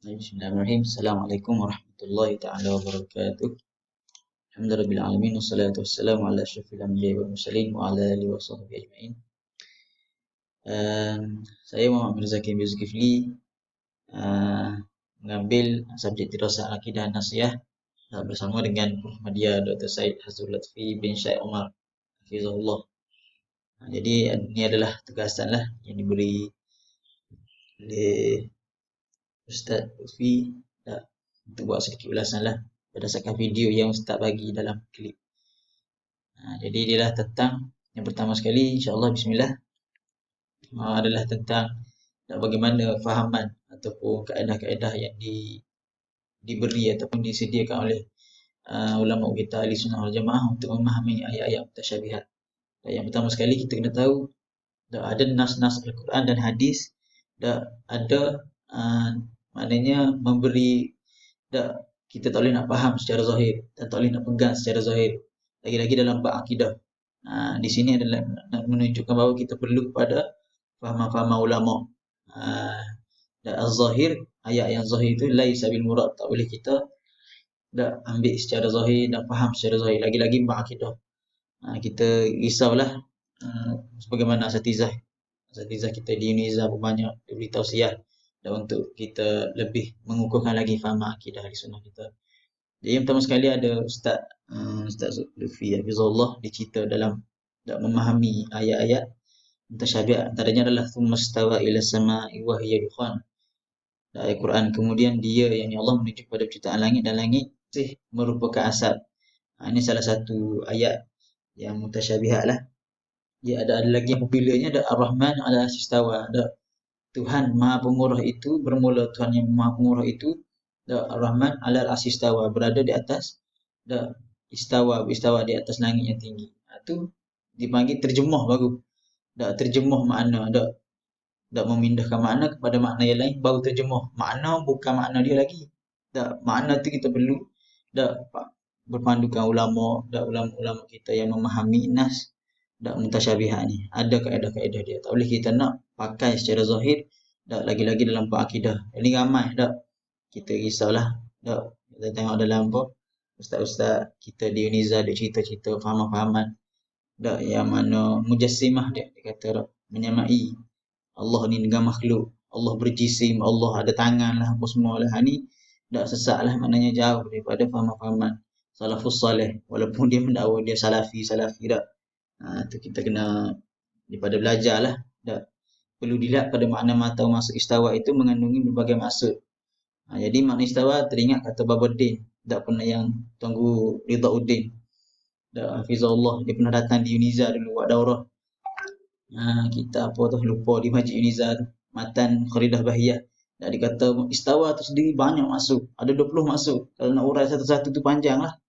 Bismillahirrahmanirrahim. Assalamualaikum warahmatullahi taala wabarakatuh. Alhamdulillahirabbil alamin wassalatu wassalamu ala asyrofil anbiya'i wal mursalin wa ala alihi washabbihi ajmain. Saya Muhammad Mirza Kim Zulkifli mengambil subjek dirasah akidah nasihah bersama dengan Muhammadiyah Dr. Said Hazrul Lutfi bin Syed Omar Hafizahullah. Jadi ini adalah tugasan lah yang diberi oleh Ustaz Lutfi untuk buat sedikit ulasan lah berdasarkan video yang Ustaz bagi dalam klip. Jadi dia adalah tentang yang pertama sekali, insyaAllah bismillah, adalah tentang bagaimana fahaman ataupun kaedah-kaedah yang diberi ataupun disediakan oleh ulama kita ahli sunnah wal jamaah untuk memahami ayat-ayat mutasyabihat. Yang pertama sekali kita kena tahu ada nas-nas Al-Quran dan hadis, ada maknanya memberi, kita tak boleh nak faham secara zahir dan tak boleh nak pegang secara zahir, lagi-lagi dalam bab akidah. Di sini adalah nak menunjukkan bahawa kita perlu kepada fahaman-fahaman ulama. Dan az-zahir, ayat yang zahir itu laisa bil murad, tak boleh kita ambil secara zahir dan faham secara zahir, lagi-lagi bab akidah. Kita risaulah sebagaimana asatizah kita di Unisa banyak diberi tausiah dan untuk kita lebih mengukuhkan lagi faham akidah ahli sunnah kita. Jadi yang pertama sekali ada Ustaz Lutfi Hafizahullah dicerita dalam memahami ayat-ayat mutasyabihat, antaranya adalah tsummastawa ila sama'i wa hiya dukhan. Ayat Quran, kemudian dia yang Allah menuju pada penciptaan langit dan langit merupakan asap. Ini salah satu ayat yang mutasyabihat lah. Ya, ada lagi yang populanya, ada Ar-Rahman ala istawa, ada Tuhan Maha Pemurah itu, bermula Tuhan yang Maha Pemurah itu, Ar-Rahman ala istawa, berada di atas, istawa di atas langit yang tinggi. Itu dipanggil terjemah baru. Terjemah makna, memindahkan makna kepada makna yang lain, baru terjemah. Makna bukan makna dia lagi. Makna tu kita perlu berpandukan ulama-ulama kita yang memahami nas mutasyabihat ni. Ada kaedah-kaedah dia. Tak boleh kita nak pakai secara zahir, lagi-lagi dalam bab akidah. Ini ramai kita risaulah. Kita tengok dalam ustaz-ustaz kita di Uniza ada cerita-cerita fahaman-fahaman yang mana mujassimah dia kata menyamai Allah ni dengan makhluk, Allah berjisim, Allah ada tangan lah, apa semua lah. Ni sesat lah, maknanya jauh daripada fahaman-fahaman salafus salih, walaupun dia mendakwa dia salafi tu kita kena daripada belajar lah. Perlu dilihat pada makna mata maksud istawa itu mengandungi berbagai maksud. Jadi makna istawa teringat kata Babuddin, pernah yang Tuanku Ridauddin Hafizahullah, dia pernah datang di Uniza dulu buat daurah. Kita lupa di Masjid Uniza tu, Matan Kharidah Bahiyah. Dia kata istawa tu sendiri banyak maksud, ada 20 maksud. Kalau nak urai satu-satu tu panjang lah.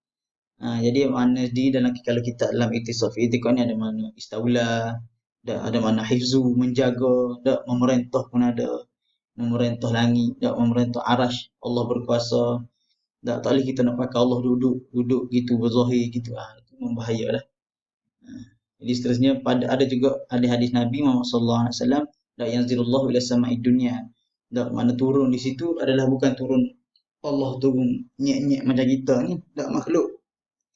Jadi makna di dalam, kalau kita dalam I'tisaf i'tiqad ni ada makna istaula, ada makna hifzu, menjaga, memerintah pun ada, memerintah langit, memerintah arash, Allah berkuasa. Tak boleh kita nak pakai Allah duduk gitu berzahir gitu, itu membahayalah. Jadi seterusnya ada juga hadis Nabi Muhammad sallallahu alaihi wasallam, la yanzilullahu ila sama'id dunya. Mana turun di situ adalah bukan turun Allah turun nyek-nyek macam kita ni, makhluk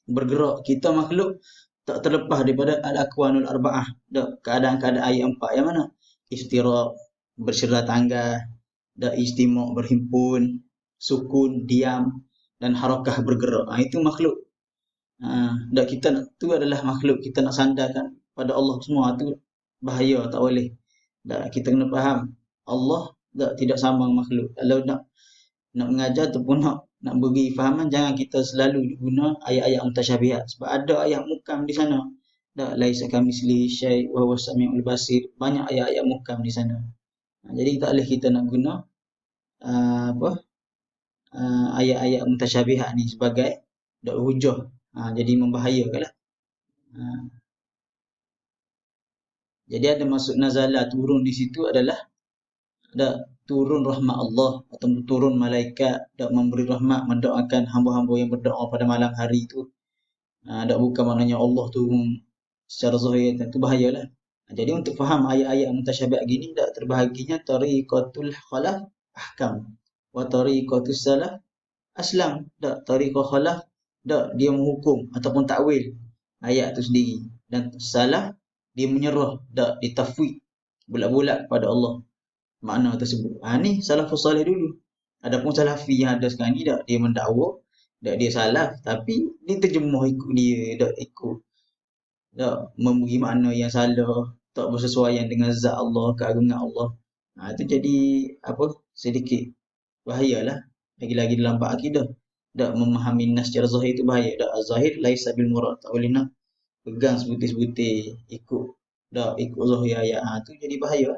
bergerak. Kita makhluk tak terlepas daripada al-aqwanul arba'ah, keadaan-keadaan ayat 4 yang mana istiraq, berserah tangga, istima' berhimpun, sukun diam, dan harakah bergerak. Itu makhluk. Kita nak, tu adalah makhluk, kita nak sandarkan pada Allah semua, tu bahaya, tak boleh. Kita kena faham Allah tidak sama dengan makhluk. Kalau nak mengajar ataupun nak beri fahaman, jangan kita selalu guna ayat-ayat mutasyabihat, sebab ada ayat mukam di sana. Laisa kamitslihi syai' wa huwas samiul basir. Banyak ayat-ayat mukam di sana. Jadi tak boleh kita nak guna ayat-ayat mutasyabihat ni sebagai hujah. Jadi membahayakanlah. Jadi ada maksud nazala, turun di situ adalah turun rahmat Allah atau turun malaikat, memberi rahmat, mendoakan hamba-hamba yang berdoa pada malam hari itu. Bukan maknanya Allah turun secara zahir, itu bahayalah. Jadi untuk faham ayat-ayat mutasyabihat gini, terbahaginya tariqatul khalaf ahkam. wa tariqatus salaf aslam. Tak, tariqah khalaf tak, dia menghukum ataupun takwil ayat tu sendiri, dan salaf dia menyerah tak, dia tafwid bulat-bulat kepada Allah makna tersebut. Ni salafus salih dulu. Adapun salafi yang ada sekarang ni tak, dia mendakwa tak, dia salaf tapi dia terjemah ikut dia, tak ikut, tak memberi makna yang salah, tak bersesuaian dengan zat Allah, keagungan Allah. Itu jadi apa, sedikit bahayalah. Lagi-lagi dalam bab akidah, tak memahami nas secara zahir itu bahaya. Tak, zahir laisa bil murad, tak boleh nak pegang sebutir-sebutir ikut, tak ikut zahir ayat. Tu jadi bahaya.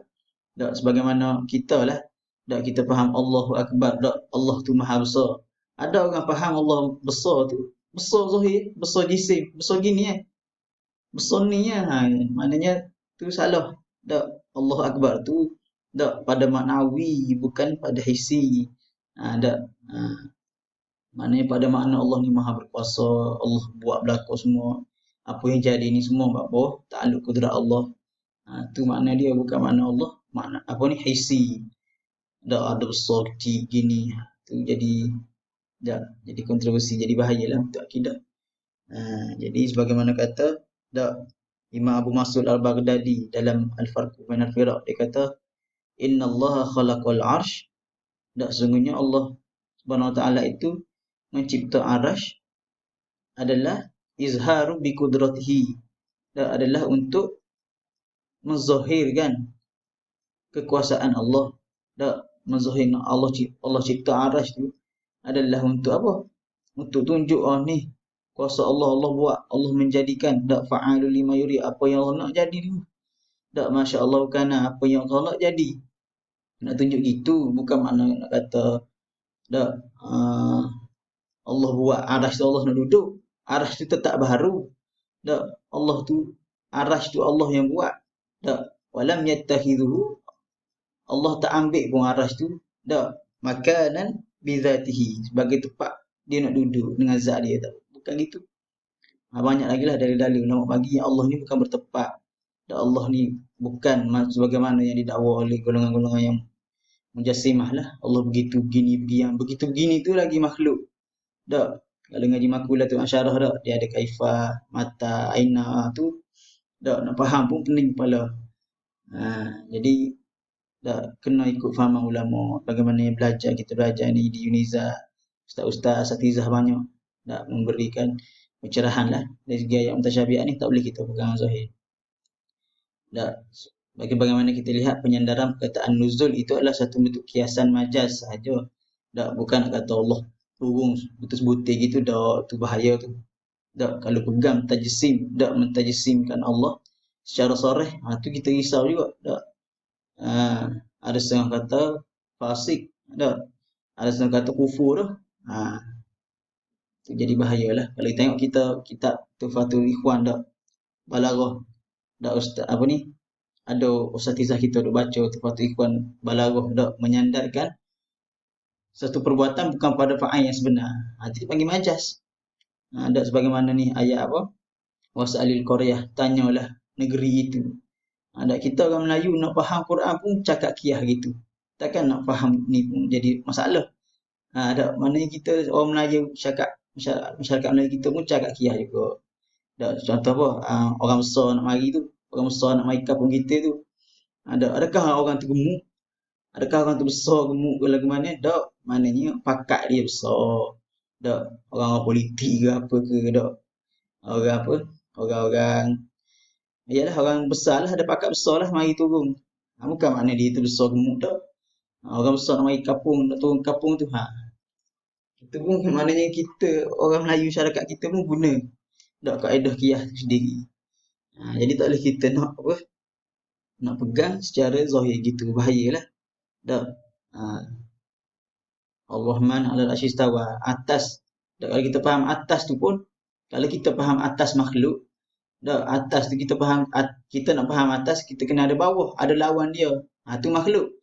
Tak, sebagaimana kita lah, tak kita faham Allahu Akbar, tak Allah tu maha besar. Ada orang faham Allah besar tu, besar zahir, besar jisim, besar gini besar ni maknanya tu salah. Tak, Allah Akbar tu tak pada maknawi, bukan pada hissi. Tak, maknanya pada makna Allah ni maha berkuasa, Allah buat berlaku semua. Apa yang jadi ni semua bawah takluk kudrat Allah. Tu makna dia, bukan makna Allah. Makna apa ni, hissi. Tak ada besar kecil gini. Tu jadi tak, jadi kontroversi, jadi bahayalah untuk akidah. Jadi sebagaimana kata tak, Imam Abu Mas'ud Al-Baghdadi dalam Al-Farq bain al-Firaq, dia kata inna Allah khalaqal arsh, tak, sesungguhnya Allah Subhanahu wa taala itu mencipta arash adalah izharu bi qudratihi, tak, adalah untuk menzahirkan kekuasaan Allah. Tak, menzahirkan Allah cipta arash tu adalah untuk apa? Untuk tunjuk ni kuasa Allah, Allah buat, Allah menjadikan. Tak, fa'alu lima yuri, apa yang Allah nak jadi tu. Tak, masya-Allah kana, apa yang Allah nak jadi. Nak tunjuk gitu, bukan makna nak kata tak, Allah buat arash tu Allah nak duduk. Arash tu tetap baru. Tak, Allah tu, arash tu Allah yang buat. Tak, walam yattakhidhu, Allah tak ambil pun arash tu, tak, makanan bizatihi, sebagai tempat dia nak duduk dengan zat dia. Tak, bukan gitu. Banyak lagi lah dalil-dalil ulama bagi yang Allah ni bukan bertempat. Dan Allah ni bukan sebagaimana yang didakwa oleh golongan-golongan yang mujassimah lah. Allah begitu begini, yang begitu begini tu lagi makhluk. Tak, kalau ngaji Maqulatul Asyarah tak, dia ada kaifah, mata, aina tu. Tak, nak faham pun pening kepala. Jadi tak, kena ikut fahaman ulama. Bagaimana yang belajar, kita belajar ni di Uniza, ustaz-ustaz, asatizah banyak tak memberikan pencerahan lah dari segi ayat mutasyabihat ni. Tak boleh kita pegang zahir. Tak, bagaimana kita lihat penyandaran perkataan nuzul itu adalah satu bentuk kiasan majaz sahaja. Tak, bukan nak kata Allah turun butir-butir gitu, tak, tu bahaya tu. Tak, kalau pegang tajsim, tak mentajsimkan Allah secara sarih, tu kita risau juga. Tak, ada setengah kata fasik, tak, ada setengah kata kufur tu. Tu jadi bahayalah. Kalau kita tengok kita kitab Tuhfatul Ikhwan tak, Balaghah, tak, ustaz apa ni, ada ustazah kita duk baca Tuhfatul Ikhwan Balaghah, tak, menyandarkan satu perbuatan bukan pada fa'il yang sebenar. Itu dipanggil majaz. Tak, sebagaimana ni ayat apa? Was'alil qaryah, tanyalah negeri itu. Tak, kita orang Melayu nak faham Quran pun cakap kiyah gitu. Takkan nak faham ni pun jadi masalah. Tak, maknanya kita orang Melayu cakap, masyarakat Melayu kita pun cakap kiyah juga. Tak, contoh apa? Orang besar nak mari tu, orang besar nak mari kampung kita tu. Adakah orang tu gemuk? Adakah orang tu besar gemuk ke lagu mana? Tak, maknanya pakat dia besar. Tak, orang politik ke apa ke, tak. Orang apa? Orang-orang, yalah, orang besar lah, ada pakat besar lah mari turun. Bukan makna dia tu besar gemuk, tak. Orang besar nak mari kampung, nak turun kampung tu. Itu pun maknanya kita, orang Melayu, syarikat kita pun guna tak kaedah qiyas tu sendiri. Jadi tak boleh kita nak apa, nak pegang secara zahir gitu, bahayalah. Tak. Ar-Rahman 'alal 'arsy istawa, atas. Tak, kalau kita faham atas tu pun, kalau kita faham atas makhluk, tak, atas tu kita faham, kita nak faham atas, kita kena ada bawah, ada lawan dia. Tu makhluk.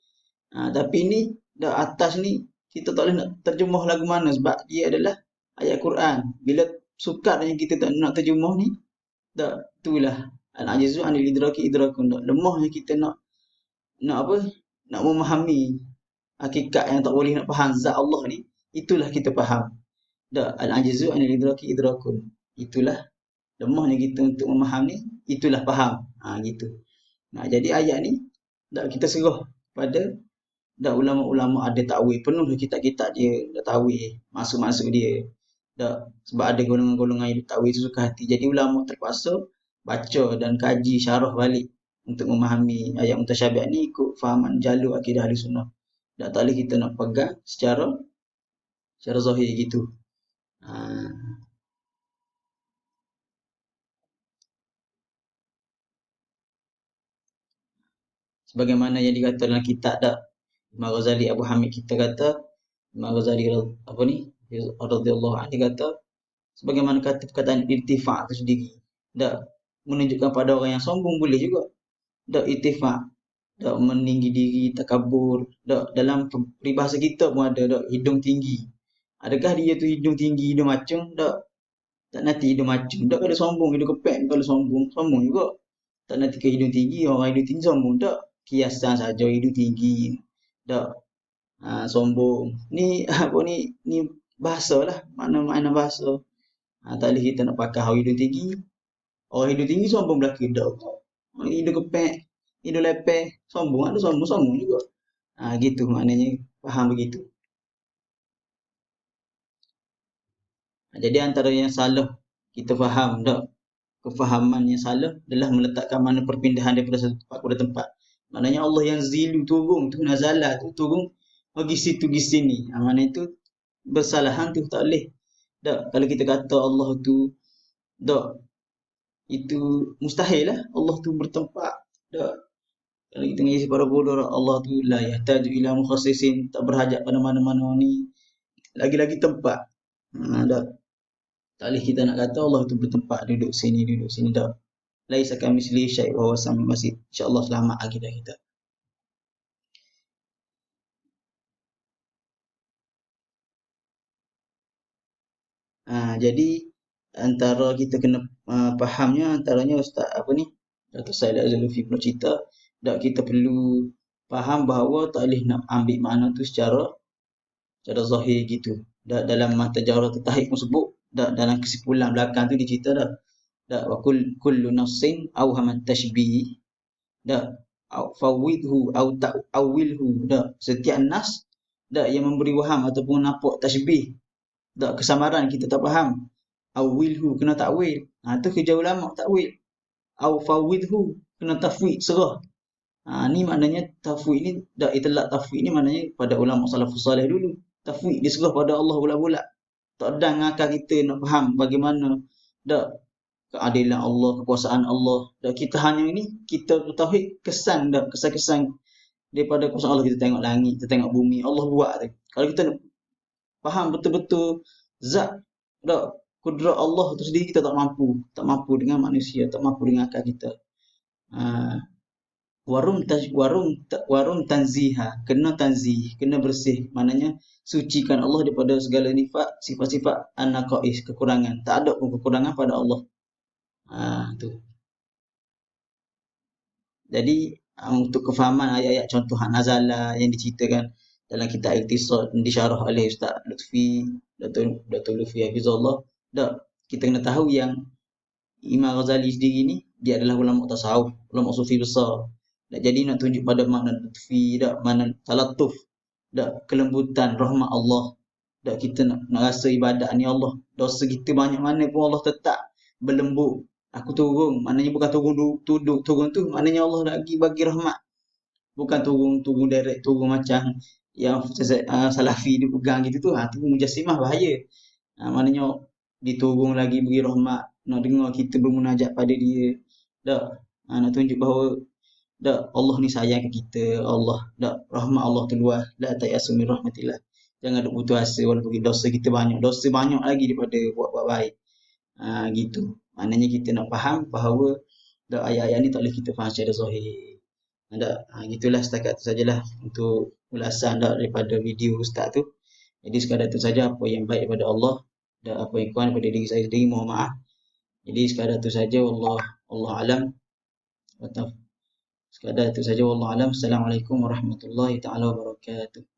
Tapi ni, tak, atas ni kita tak boleh nak terjemah lagu mana sebab dia adalah ayat Quran. Bila sukarnya kita tak nak terjemah ni, tak, itulah al-ajizu anil idraki idrakun. Tak, lemahnya kita nak apa? Nak memahami hakikat yang tak boleh nak faham zat Allah ni, itulah kita faham. Dak al-ajzu anil idraki idrakun. Itulah lemahnya kita untuk memaham ni, itulah faham. Gitu. Nah, jadi ayat ni dak kita serah pada dak ulama-ulama ada takwil, penuh dah kitab-kitab dia dak takwil, masuk-masuk dia. Dak sebab ada golongan-golongan yang takwil tu suka hati. Jadi ulama terpaksa baca dan kaji syarah balik untuk memahami ayat mutasyabihat ni ikut fahaman jalur akidah ahli sunnah. Tak boleh kita nak pegang secara zahir gitu. Ha, sebagaimana yang dikata dalam kitab dak Imam Ghazali Abu Hamid kita kata Imam Ghazali apa ni radhiyallahu anhu dia kata sebagaimana kata perkataan irtifa' itu sendiri dak menunjukkan pada orang yang sombong boleh juga dak irtifa' dak meninggi diri takabur dak dalam peribahasa kita pun ada dak hidung tinggi. Adakah dia tu hidung tinggi hidung macam dak tak nanti hidung macam dak kalau sombong hidung kepek kalau sombong juga tak nanti ke hidung tinggi orang hidung tinggi sombong dak kiasan saja hidung tinggi dak sombong ni apa ni bahasa lah makna bahasa tak boleh kita nak pakai orang hidung tinggi orang hidung tinggi sombong belaka dak orang hidung kepek hidung lepeh sombong ada sombong juga gitu maknanya faham begitu. Jadi antara yang salah kita faham tak kefahaman yang salah adalah meletakkan mana perpindahan daripada satu tempat kepada tempat. Maknanya Allah yang zilu turun tu nazala tu turun pergi situ pergi sini. Mana itu bersalahan tu tak boleh. Tak kalau kita kata Allah tu tak itu mustahil lah Allah tu bertempat. Tak kalau kita ngaji para bodoh Allah tu la yahtaju ila mukhassisin tak berhajat pada mana-mana ni lagi-lagi tempat. Tak tak boleh kita nak kata Allah tu bertempat duduk sini tak. Laisa kamitslihi syai' wa huwa samiul basir. Insya-Allah selamat akidah kita. Jadi antara kita kena fahamnya antaranya Ustaz apa ni Datuk Said Al-Zulfi pernah cerita tak kita perlu faham bahawa tak boleh nak ambil makna tu secara zahir gitu. Dalam mata jarah tahqiq pun sebut dalam kesimpulan belakang tu dia cerita dah wa kullu nafsin awhamat tashbih dah fawidhu au ta'awilhu dah setiap nas dah yang memberi waham ataupun nampak tashbih dah kesamaran kita tak faham awilhu kena takwil tu kerja ulama takwil au fawidhu kena tafwid serah ni maknanya tafwid ni dah itlaq tafwid ni maknanya pada ulama salafus salih dulu tafwid diserah pada Allah bulat-bulat tak ada ngakak kita nak faham bagaimana dah keadilan Allah, kekuasaan Allah. Dan kita hanya ini, kita tauhid kesan dah, kesan-kesan daripada kekuasaan Allah. Kita tengok langit, kita tengok bumi, Allah buat tu. Kalau kita nak faham betul-betul zat dah kudrat Allah tu sendiri kita tak mampu dengan manusia, tak mampu dengan akal kita. Uh, warum tanziha, kena tanzih, kena bersih. Maknanya sucikan Allah daripada segala sifat-sifat an-naqais, kekurangan. Tak ada pun kekurangan pada Allah. Tu. Jadi untuk kefahaman ayat-ayat contoh Nazala yang diceritakan dalam kitab Iqtisad yang disyarah oleh Ustaz Lutfi Datuk Lutfi Hafizullah dak kita kena tahu yang Imam Ghazali sendiri ni dia adalah ulama tasawuf, ulama sufi besar. Dak jadi nak tunjuk pada makna lutfi dak makna talatuf dak kelembutan rahmat Allah dak kita nak rasa ibadat ni Allah dosa kita banyak mana pun Allah tetap berlembut aku turun maknanya bukan turun tu maknanya Allah lagi bagi rahmat bukan turun direct turun macam yang salafi dia pegang gitu tu tu mujassimah bahaya maknanya diturun lagi bagi rahmat nak dengar kita bermunajat pada dia dak nak tunjuk bahawa dak Allah ni sayang ke kita Allah dak rahmat Allah tu luas la ta'asu min rahmatillah jangan duk putus asa walaupun dosa kita dosa banyak lagi daripada buat baik gitu. Maknanya kita nak faham bahawa ayat-ayat ni tak boleh kita faham secara zahir. Gitulah setakat tu sajalah untuk ulasan daripada video ustaz tu. Jadi sekadar tu saja apa yang baik daripada Allah dan apa yang kurang daripada diri saya sendiri mohon maaf. Jadi sekadar tu saja Allah alam. Sekadar tu saja wallahu alam. Assalamualaikum warahmatullahi taala wabarakatuh.